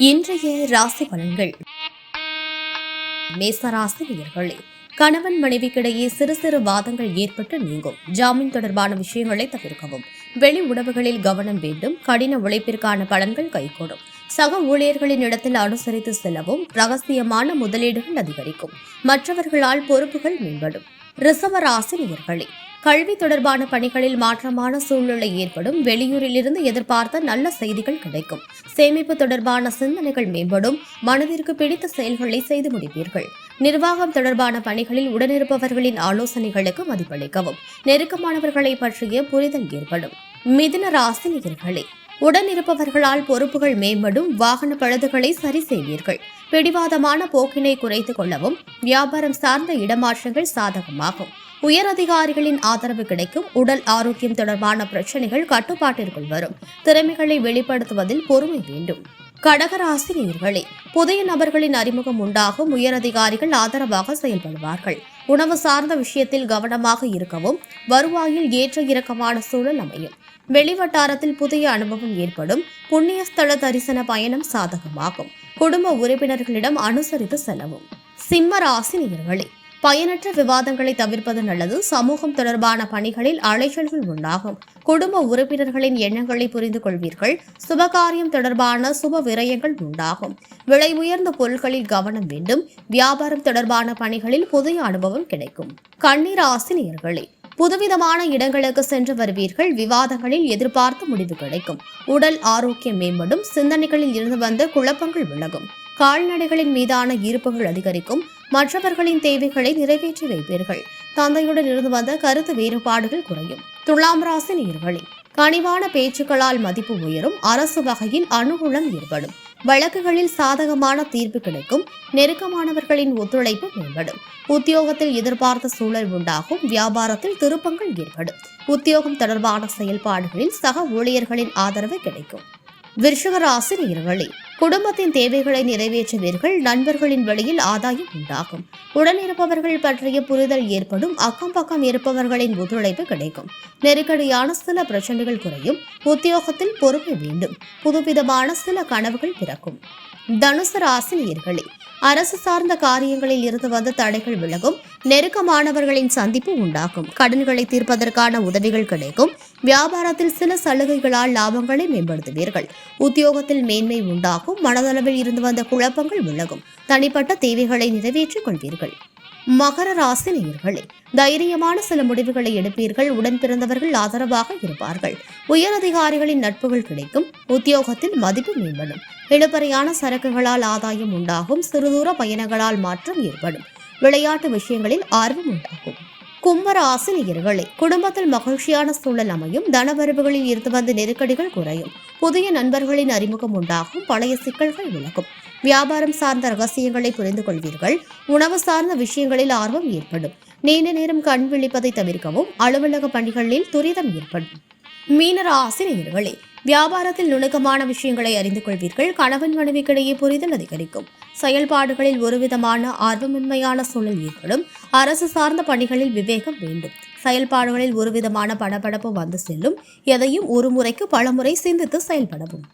இன்றைய ராசி பலன்கள். மேசராசி நேயர்களே, கணவன் மனைவிக்கிடையே சிறு சிறு வாதங்கள் ஏற்பட்டு நீங்கும். ஜாமீன் தொடர்பான விஷயங்களை தவிர்க்கவும். வெளி உணவுகளில் கவனம் வேண்டும். கடின உழைப்பிற்கான பலன்கள் கைகூடும். சக ஊழியர்களின் இடத்தில் அனுசரித்து செல்லவும். ரகசியமான முதலீடுகள் அதிகரிக்கும். மற்றவர்களால் பொறுப்புகள் மேம்படும். ரிஷப ராசி நேயர்களே, கல்வி தொடர்பான பணிகளில் மாற்றமான சூழ்நிலை ஏற்படும். வெளியூரிலிருந்து எதிர்பார்த்த நல்ல செய்திகள் கிடைக்கும். சேமிப்பு தொடர்பான சிந்தனைகள் மேம்படும். மனதிற்கு பிடித்த செயல்களை செய்து முடிப்பீர்கள். நிர்வாகம் தொடர்பான பணிகளில் உடனிருப்பவர்களின் ஆலோசனைகளுக்கு மதிப்பளிக்கவும். நெருக்கமானவர்களை பற்றிய புரிதல் ஏற்படும். மிதுன ராசி நேயர்களே, உடனிருப்பவர்களால் பொறுப்புகள் மேம்படும். வாகன பழுதுகளை சரி செய்வீர்கள். பிடிவாதமான போக்கினை குறைத்துக் கொள்ளவும். வியாபாரம் சார்ந்த இடமாற்றங்கள் சாதகமாகும். உயர் அதிகாரிகளின் ஆதரவு கிடைக்கும். உடல் ஆரோக்கியம் தொடர்பான பிரச்சினைகள் கட்டுப்பாட்டிற்குள் வரும். திறமைகளை வெளிப்படுத்துவதில் பொறுமை வேண்டும். கடகராசி நேயர்களே, புதிய நபர்களின் அறிமுகம் உண்டாகும். உயர் அதிகாரிகள் ஆதரவாக செயல்படுவார்கள். உணவு சார்ந்த விஷயத்தில் கவனமாக இருக்கவும். வருவாயில் ஏற்ற இறக்கமான சூழல் அமையும். வெளிவட்டாரத்தில் புதிய அனுபவம் ஏற்படும். புண்ணிய ஸ்தல தரிசன பயணம் சாதகமாகும். குடும்ப உறுப்பினர்களிடம் அனுசரித்து செல்லவும். சிம்ம ராசி நேயர்களே, பயனற்ற விவாதங்களை தவிர்ப்பது நல்லது. சமூகம் தொடர்பான பணிகளில் அலைச்சல்கள் உண்டாகும். குடும்ப உறுப்பினர்களின் எண்ணங்களை புரிந்து கொள்வீர்கள். சுபகாரியம் தொடர்பான சுப விரயங்கள் உண்டாகும். விலை உயர்ந்த பொருட்களில் கவனம் வேண்டும். வியாபாரம் தொடர்பான பணிகளில் புதிய அனுபவம் கிடைக்கும். கன்னி ராசி நேயர்களே, புதுவிதமான இடங்களுக்கு சென்று வருவீர்கள். விவாதங்களில் எதிர்பார்த்த முடிவு கிடைக்கும். உடல் ஆரோக்கியம் மேம்படும். சிந்தனைகளில் இருந்து வந்த குழப்பங்கள் விலகும். கால்நடைகளின் மீதான ஈர்ப்புகள் அதிகரிக்கும். மற்றவர்களின் தேவைகளை நிறைவேற்றி வைப்பீர்கள். தந்தையுடன் இருந்து வந்த கருத்து வேறுபாடுகள் குறையும். துலாம் ராசி நேயர்களே, கனிவான பேச்சுக்களால் மதிப்பு உயரும். அரசு வகையில் அனுகூலம் ஏற்படும். வழக்குகளில் சாதகமான தீர்ப்பு கிடைக்கும். நெருக்கமானவர்களின் ஒத்துழைப்பு மேம்படும். உத்தியோகத்தில் எதிர்பார்த்த சூழல் உண்டாகும். வியாபாரத்தில் திருப்பங்கள் ஏற்படும். உத்தியோகம் தொடர்பான செயல்பாடுகளில் சக ஊழியர்களின் ஆதரவு கிடைக்கும். விருச்சிக ராசி நேயர்களே, குடும்பத்தின் தேவைகளை நிறைவேற்றுவீர்கள். நண்பர்களின் வழியில் ஆதாயம் உண்டாகும். உடனிருப்பவர்கள் பற்றிய புரிதல் ஏற்படும். அக்கம் பக்கம் இருப்பவர்களின் ஒத்துழைப்பு கிடைக்கும். நெருக்கடியான சில பிரச்சனைகள் குறையும். உத்தியோகத்தில் பொறுமை வேண்டும். புதுவிதமான சில கனவுகள் பிறக்கும். தனுசு ராசி நேயர்களே, அரசு சார்ந்த காரியங்களில் இருந்து வந்த தடைகள் விலகும். நெருக்கமானவர்களின் சந்திப்பு உண்டாகும். கடன்களை தீர்ப்பதற்கான உதவிகள் கிடைக்கும். வியாபாரத்தில் சில சலுகைகளால் லாபங்களை மேம்படுத்துவீர்கள். உத்தியோகத்தில் மேன்மை உண்டாகும். மனதளவில் இருந்து வந்த குழப்பங்கள் விலகும். தனிப்பட்ட தேவைகளை நிறைவேற்றிக் கொள்வீர்கள். மகர ராசி நேயர்களே, தைரியமான சில முடிவுகளை எடுப்பீர்கள். உடன் பிறந்தவர்கள் ஆதரவாக இருப்பார்கள். உயர் அதிகாரிகளின் நட்புகள் கிடைக்கும். உத்தியோகத்தில் மதிப்பு மேம்படும். இழுபறையான சரக்குகளால் ஆதாயம் உண்டாகும். சிறுதூர பயணங்களால் மாற்றம் ஏற்படும். விளையாட்டு விஷயங்களில் ஆர்வம் உண்டாகும். கும்பராசி நேயர்களே, குடும்பத்தில் மகிழ்ச்சியான சூழல் அமையும். தனவரவுகளில் இருந்து வந்த நெருக்கடிகள் குறையும். புதிய நண்பர்களின் அறிமுகம் உண்டாகும். பழைய சிக்கல்கள் விலகும். வியாபாரம் சார்ந்த ரகசியங்களை புரிந்து கொள்வீர்கள். உணவு சார்ந்த விஷயங்களில் ஆர்வம் ஏற்படும். நீண்ட நேரம் கண் விழிப்பதை தவிர்க்கவும். அலுவலக பணிகளில் துரிதம் ஏற்படும். மீனராசி நேயர்களே, வியாபாரத்தில் நுணுக்கமான விஷயங்களை அறிந்து கொள்வீர்கள். கணவன் மனைவிக்கிடையே புரிதல் அதிகரிக்கும். செயல்பாடுகளில் ஒருவிதமான ஆர்வமின்மையான சூழல் ஏற்படும். அரசு சார்ந்த பணிகளில் விவேகம் வேண்டும். செயல்பாடுகளில் ஒருவிதமான படபடப்பு வந்து செல்லும். எதையும் ஒரு முறைக்கு பல முறை சிந்தித்து செயல்படவும்.